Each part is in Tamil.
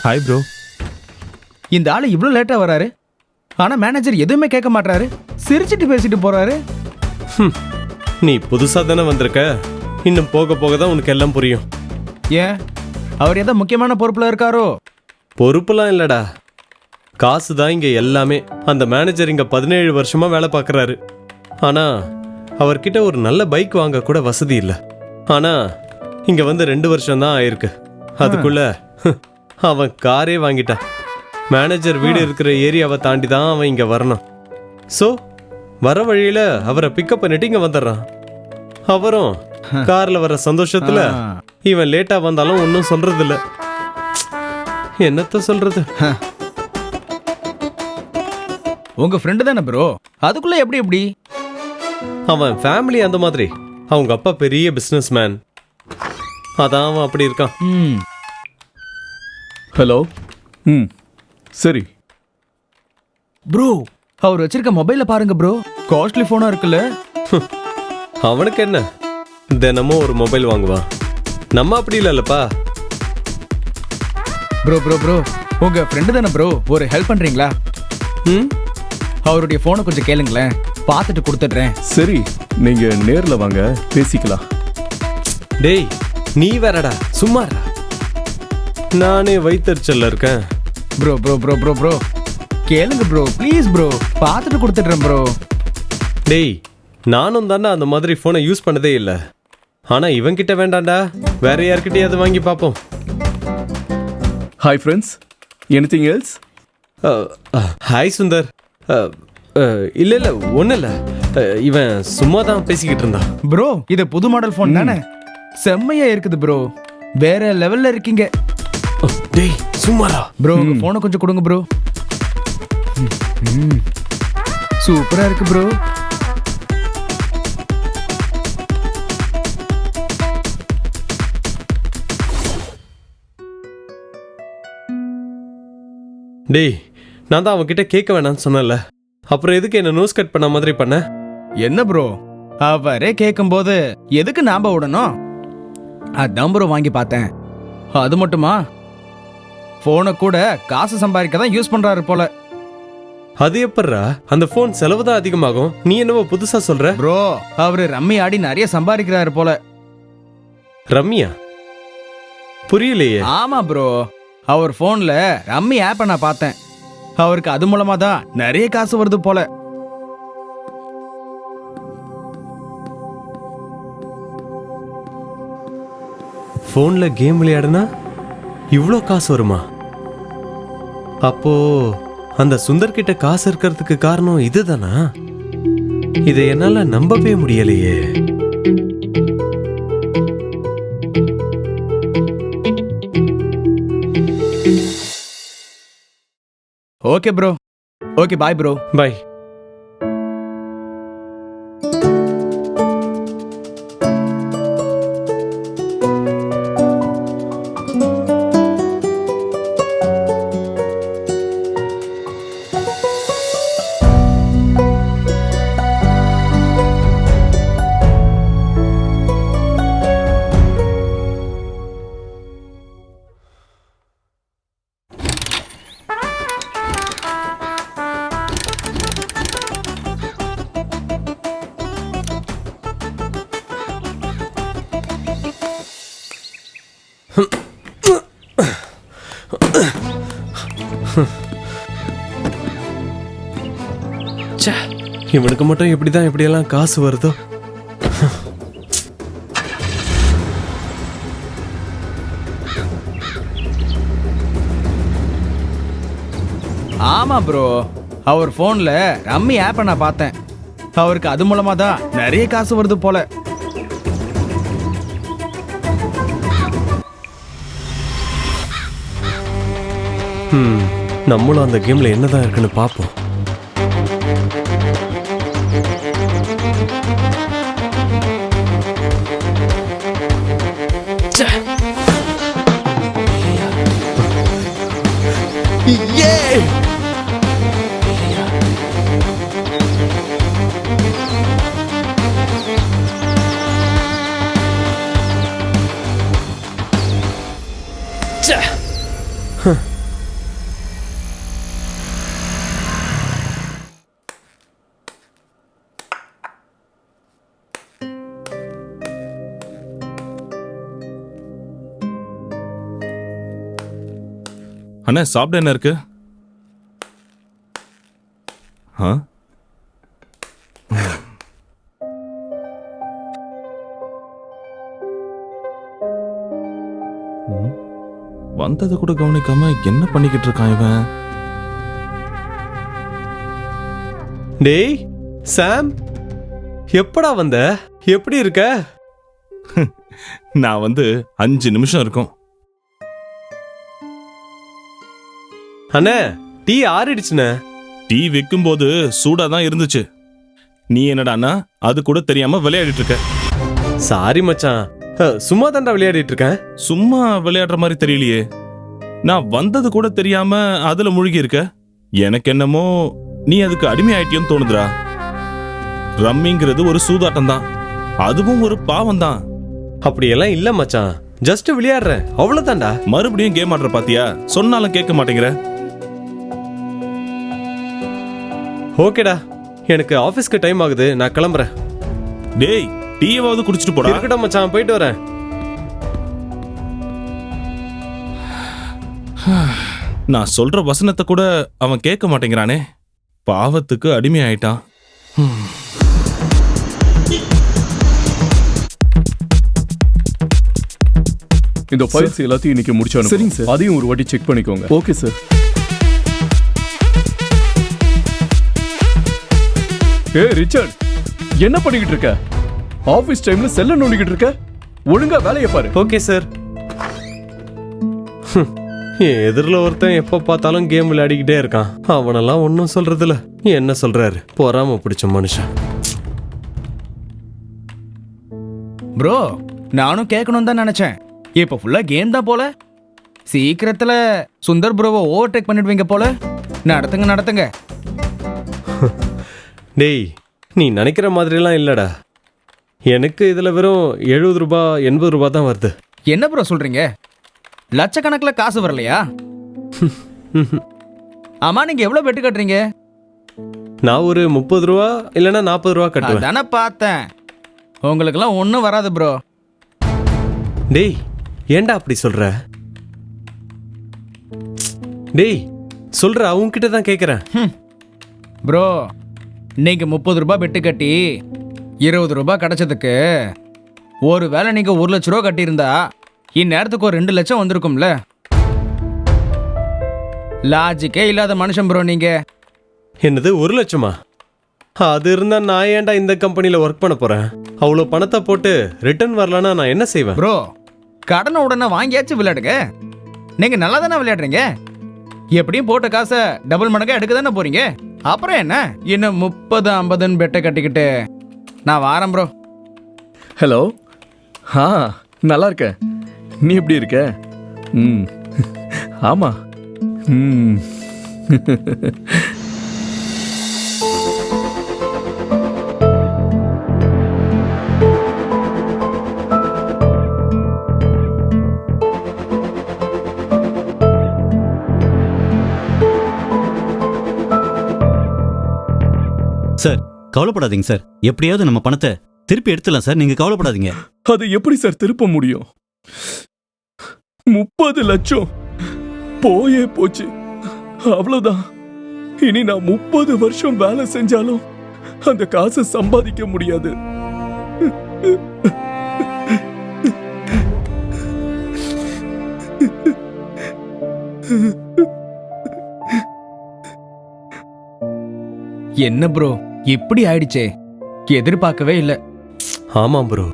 Hi bro. இந்த ஆளு இவ்வளவு லேட்டா வராரு, ஆனா மேனேஜர் எதுவுமே கேட்க மாட்டாரு, சிரிச்சிட்டு பேசிட்டு போறாரு. நீ புதுசா தானே வந்திருக்க, இன்னும் போக போக தான் உனக்கு எல்லாம் புரியும். ஏன், அவர் ஏதோ முக்கியமான பொறுப்புல இருக்காரோ? பொறுப்புலாம் இல்லடா, காசு தான் இங்க எல்லாமே. அந்த மேனேஜர் இங்க 17 வருஷமா வேலை பார்க்கறாரு. ஆனா அவர்கிட்ட ஒரு நல்ல பைக் வாங்க கூட வசதி இல்லை. ஆனா இங்க வந்து 2 வருஷம் தான் ஆயிருக்கு. அதுக்குள்ள அவன் காரே வாங்கிட்டான். மேனேஜர் வீடு இருக்கிற ஏரியாவை தாண்டி தான் அவன் இங்க வரணும். ஸோ வர வழியில அவரை பிக்கப் பண்ணிட்டு இங்க வந்துடுறான். அவரும் கார்ல வர சந்தோஷத்துல இவன் லேட்டா வந்தாலும் ஒன்றும் சொல்றது இல்ல. என்னத்த சொல்றது? உங்க ஃப்ரெண்டு தானே ப்ரோ, அதுக்குள்ள எப்படி? அவன் ஃபேமிலி அந்த மாதிரி. அவங்க அப்பா பெரிய பிசினஸ் மேன், அதான் அவன் அப்படி இருக்கான். ஹலோ. சரி ப்ரோ, அவர் வச்சிருக்க மொபைல பாருங்க ப்ரோ, காஸ்ட்லி போனா இருக்குல்ல. அவனுக்கு என்ன, தினமும் ஒரு மொபைல் வாங்குவான். நம்ம அப்படி இல்லல்லப்பா. ப்ரோ உங்க ஃப்ரெண்டு தானே ப்ரோ, ஒரு ஹெல்ப் பண்றீங்களா? அவருடைய போனை கொஞ்சம் கேளுங்களேன், பார்த்துட்டு கொடுத்துடுறேன். சரி, நீங்க நேர்ல வாங்க, பேசிக்கலாம். டேய் நீ வேறடா, சும்மாடா. நானே வயிற்றுச்சல்ல இருக்கேன். ப்ரோ கேளுங்க ப்ரோ, ப்ளீஸ் ப்ரோ, பார்த்துட்டு கொடுத்துடுறேன் ப்ரோ. டேய் நானும் தானே அந்த மாதிரி போனை யூஸ் பண்ணதே இல்லை. ஆனா இவன்கிட்ட வேண்டாம்டா, வேற யார்கிட்டயாவது வாங்கி பார்ப்போம். Hi friends, anything else? Hi Sundar. இல்ல ஒன்றும் இல்லை, இவன் சும்மா தான் பேசிக்கிட்டு இருந்தான். ப்ரோ இது புது மாடல் போன் தானே, செம்மையா இருக்குது ப்ரோ, வேற லெவல்ல இருக்கீங்க. டேய் சும்மாடா. ப்ரோ உங்க போனை கொஞ்சம் கொடுங்க ப்ரோ. சூப்பரா இருக்கு ப்ரோ. டேய் நான் தான் அவன்கிட்ட கேட்க வேணாம்னு சொன்னல, அப்புறம் எதுக்கு என்ன நோஸ் கட் பண்ண மாதிரி பண்ண? என்ன ப்ரோ, அவரே கேட்கும் போது எதுக்கு நாம விடணும்? அதான் ப்ரோ வாங்கி பார்த்தேன். அது மட்டுமா, போனை கூட காசு சம்பாதிக்க தான் யூஸ் பண்றாரு போல. அது எப்படிரா, அந்த போன் செலவு தான் அதிகமாகும், நீ என்னவோ புதுசா சொல்ற? ப்ரோ அவரு ரம்மி ஆடி நிறைய சம்பாதிக்கிறாரு போல. ரம்யா? புரியலையே. ஆமா ப்ரோ, அவர் போன்ல ரம்மி ஆப்பை நான் பார்த்தேன், அவருக்கு அது மூலமா தான் நிறைய காசு வருது போல. போன்ல கேம் விளையாடுனா இவ்வளோ காசு வருமா? அப்போ அந்த சுந்தர் கிட்ட காசு இருக்கிறதுக்கு காரணம் இதுதானா? இதை என்னால நம்பவே முடியலையே. Okay bro, okay bye bro. Bye. இவனுக்கு மட்டும் எப்படிதான் எப்படியெல்லாம் காசு வருதோ. ஆமா ப்ரோ, அவர் போன்ல ரம்மி ஆப்பை நான் பார்த்தேன், அவருக்கு அது மூலமா தான் நிறைய காசு வருது போல. நம்மளும் அந்த கேம்ல என்னதான் இருக்குன்னு பார்ப்போம். அண்ணா சாப்பிட என்ன இருக்கு? ஆ வந்தது கூட கவனிக்காம என்ன பண்ணிக்கிட்டு இருக்கான் இவன்? டேய் சாம், எப்படா வந்த? எப்படி இருக்க? நான் 5 நிமிஷம் இருக்கும். அண்ணே, டீ ஆறிடுச்சுண்ணே. டீ வைக்கும் போது சூடா தான் இருந்துச்சு. நீ என்னடான்னா அது கூட தெரியாம விளையாடிட்டு இருக்க. சாரி மச்சான், சும்மா தாண்டா விளையாடிட்டு இருக்கேன். சும்மா விளையாடுற மாதிரி தெரியலையே. நான் வந்தது கூட தெரியாம அதுல முழுகி இருக்க. எனக்கு என்னமோ நீ அதுக்கு அடிமை ஆயிட்டியோன்னு தோணுதுடா. ரம்மிங்கிறது ஒரு சூதாட்டம் தான், அதுவும் ஒரு பாவம் தான். அப்படியெல்லாம் இல்ல மச்சான், ஜஸ்ட் விளையாடுறேன், அவ்வளவுதான்டா. மறுபடியும் கேம் ஆடுற பாத்தியா? சொன்னாலும் கேட்க மாட்டேங்கிற. ஓகேடா, எனக்கு ஆபீஸ்க்கு டைம் ஆகுது, நான் கிளம்புறேன். டேய், டீயாவது குடிச்சிட்டு போடா. இருக்கட்டும் மச்சான், போயிட்டு வரேன். நான் சொல்ற வசனத்தை கூட அவன் கேட்க மாட்டேங்கிறானே. பாவத்துக்கு அடிமை ஆயிட்டான். இந்த ஃபைல்ஸ் எல்லாத்தையும் இன்னைக்கு முடிச்சானு. சரிங்க சார். அதையும் ஒரு வாட்டி செக் பண்ணிக்கோங்க. Okay sir. ரிச்சர்ட், என்ன பண்ணிக்கிட்டு இருக்க? ஆபீஸ் டைம்ல செல்ல நோண்டிக்கிட்டு இருக்க? ஒழுங்கா வேலையை பாரு. Okay sir. என் எதிரில் ஒருத்தன் எப்போ பார்த்தாலும் கேம் விளையாடிக்கிட்டே இருக்கான். அவனெல்லாம் ஒன்றும் சொல்றதில்ல. என்ன சொல்றாரு? பொறாம பிடிச்ச மனுஷன். ப்ரோ, நானும் கேட்கணும் தான் நினைச்சேன். இப்போ ஃபுல்லா கேம் தான் போல. சீக்கிரத்துல சுந்தர் ப்ரோவை ஓவர்டேக் பண்ணிடுவீங்க போல. நடத்துங்க. டேய், நீ நினைக்கிற மாதிரிலாம் இல்லடா. எனக்கு இதுல வெறும் 70 ரூபாய் 80 ரூபாய் தான் வருது. என்ன ப்ரோ சொல்றீங்க? லட்சக்கணக்கில் காசு வரலையா? ஆமா, நீங்க எவ்வளவு பெட்டு கட்டுறீங்க? நான் ஒரு 30 ரூபா இல்லைன்னா 40 ரூபா கட்டுவேன். அதானே பார்த்தேன். உங்களுக்கெல்லாம் ஒன்றும் வராது ப்ரோ. டேய், ஏன்டா அப்படி சொல்ற? டேய் சொல்ற, அவங்ககிட்ட தான் கேட்குறேன். ப்ரோ, நீங்க 30 ரூபாய் பெட்டு கட்டி 20 ரூபாய் கிடைச்சதுக்கு ஒரு வேளை நீங்க 1 லட்ச ரூபா கட்டியிருந்தா இந்நேரத்துக்கு ஒரு 2 லட்சம் வந்திருக்கும்ல. லாஜிக்கே இல்லாத மனுஷன் ப்ரோ நீங்க. என்னது 1 லட்சமா? அது இருந்தா நான் ஏன்டா இந்த கம்பெனியில் ஒர்க் பண்ண போறேன்? அவ்வளோ பணத்தை போட்டு ரிட்டர்ன் வரலன்னா நான் என்ன செய்வேன்? ப்ரோ, கடனை உடனே வாங்கியாச்சும் விளையாடுங்க. நீங்க நல்லா தானே விளையாடுறீங்க. எப்படியும் போட்ட காசை டபுள் மடங்கா எடுக்க தானே போறீங்க. அப்புறம் என்ன, இன்னும் 30-50 பெட்டை கட்டிக்கிட்டு நான் வாரம் ப்ரோ. ஹலோ. நல்லா இருக்க. நீ எப்படி இருக்க? ஆமா. சார், கவலைப்படாதீங்க சார். எப்படியாவது நம்ம பணத்தை திருப்பி எடுத்துலாம் சார். நீங்க கவலைப்படாதீங்க. அது எப்படி சார் திருப்ப முடியும்? 30 லட்சம் போயே போச்சு, அவ்வளவுதான். இனி நான் 30 வருஷம் வேலை செஞ்சாலும் அந்த காசை சம்பாதிக்க முடியாது. என்ன ப்ரோ இப்படி ஆயிடுச்சே? எதிர்பார்க்கவே இல்லை. ஆமாம் ப்ரோ,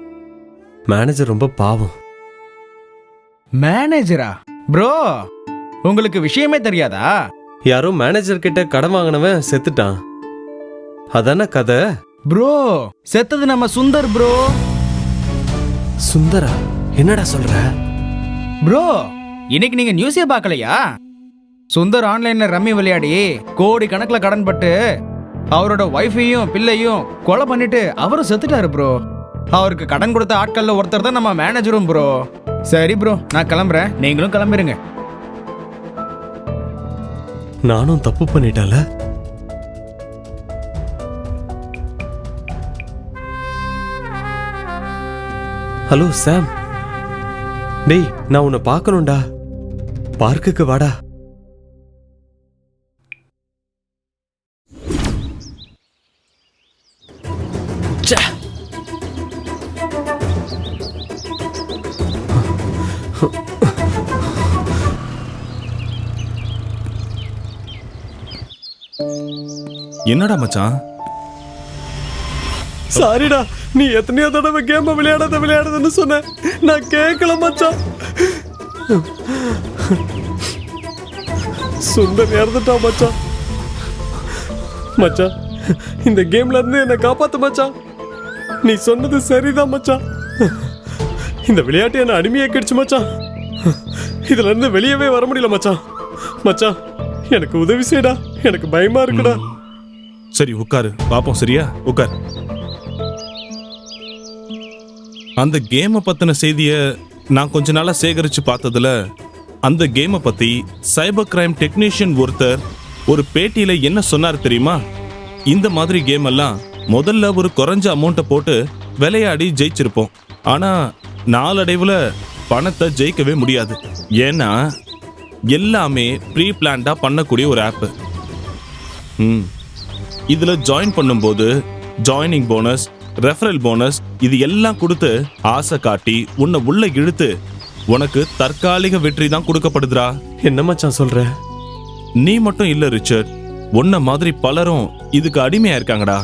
மேனேஜர் ரொம்ப பாவம். மேனேஜரா? ப்ரோ, உங்களுக்கு விஷயமே தெரியாதா? யாரோ மேனேஜர் கிட்ட கடன் வாங்கினவன் செத்துட்டான். அதான கதை. ப்ரோ, செத்தது நம்ம சுந்தர் ப்ரோ. சுந்தரா? என்னடா சொல்ற? ப்ரோ, இன்னைக்கு நீங்க நியூஸே பார்க்கலையா? சுந்தர் ஆன்லைன்ல ரம்மி விளையாடி கோடி கணக்கில் கடன் பட்டு அவரோட ஒய்ஃபையும் பிள்ளையும் கொலை பண்ணிட்டு அவரும் செத்துட்டாரு ப்ரோ. அவருக்கு கடன் கொடுத்த ஆட்கள்ல ஒருத்தர் தான் நம்ம மேனேஜரும் ப்ரோ. சரி ப்ரோ, நான் கிளம்புறேன், நீங்களும் கிளம்பிருங்க. நானும் தப்பு பண்ணிட்டேன்ல. ஹலோ சாம். டேய், நான் உன்னை பார்க்கணும்டா. பார்க்குக்கு வாடா. என்னடா மச்சான்? சாரிடா, நீ எத்தனையோ தடவை கேம் விளையாடுறதுன்னு சொன்ன, நான் கேட்கல மச்சான். சுந்தர் இறந்துட்டான் மச்சான். மச்சான், இந்த கேம்ல இருந்து என்னை காப்பாத்து மச்சான். நீ சொன்னது சரிதான் மச்சான். இந்த விளையாட்டு என்ன அடிமையாக்கிடுச்சு மச்சான். இதுல இருந்து வெளியவே வர முடியல மச்சான். மச்சான், எனக்கு உதவி செய்டா, எனக்கு பயமா இருக்குடா. சரி உட்காரு, பாப்போம். சரியா, உட்கார். அந்த கேமை பத்தின செய்திய நான் கொஞ்ச நாளா சேகரிச்சு பார்த்ததுல அந்த கேமை பத்தி சைபர் கிரைம் டெக்னீஷியன் ஒருத்தர் ஒரு பேட்டியில என்ன சொன்னார் தெரியுமா? இந்த மாதிரி கேம் எல்லாம் முதல்ல ஒரு குறைஞ்ச அமௌண்ட்டை போட்டு விளையாடி ஜெயிச்சிருப்போம். ஆனா நாளடைவுல பணத்தை ஜெயிக்கவே முடியாது. ஏன்னா எல்லாமே ப்ரீ பிளான்டா பண்ணக்கூடிய ஒரு ஆப். இதுல ஜாயின் பண்ணும்போது ஜாயினிங் போனஸ், ரெஃபரல் போனஸ் இது எல்லாம் கொடுத்து ஆசை காட்டி உன்னை உள்ள இழுத்து உனக்கு தற்காலிக வெற்றி தான் கொடுக்கப்படுதுடா. என்ன மச்சான் சொல்ற? நீ மட்டும் இல்ல ரிச்சர்ட், உன்ன மாதிரி பலரும் இதுக்கு அடிமையா இருக்காங்கடா.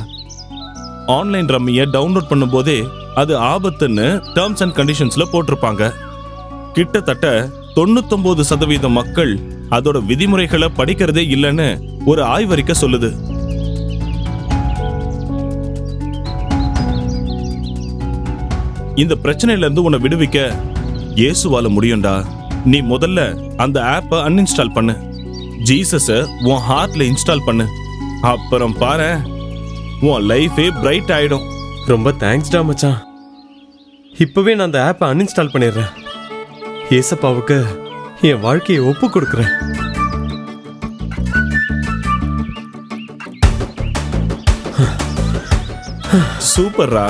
ஆன்லைன் ரம்மியை டவுன்லோட் பண்ணும் போதே அது ஆபத்துன்னு டேர்ம்ஸ் அண்ட் கண்டிஷன்ஸ்ல போட்டிருப்பாங்க. கிட்டத்தட்ட 99% மக்கள் அதோட விதிமுறைகளை படிக்கிறதே இல்லைன்னு ஒரு ஆய்வறிக்கை சொல்லுது. இந்த பிரச்சனையில இருந்து உன்னை விடுவிக்க இயேசுவால முடியும்டா. நீ முதல்ல அந்த ஆப்பை அன்இன்ஸ்டால் பண்ணு. ஜீசஸ உன் ஹார்ட்ல இன்ஸ்டால் பண்ணு. அப்புறம் பாரு, உன் லைஃபே பிரைட் ஆயிடும். ரொம்ப தேங்க்ஸ்டா மச்சான். இப்பவே நான் அந்த ஆப்பை அன்இன்ஸ்டால் பண்ணிடுறேன். ஏசப்பாவுக்கு என் வாழ்க்கையை ஒப்பு கொடுக்குறேன். சூப்பர்ரா.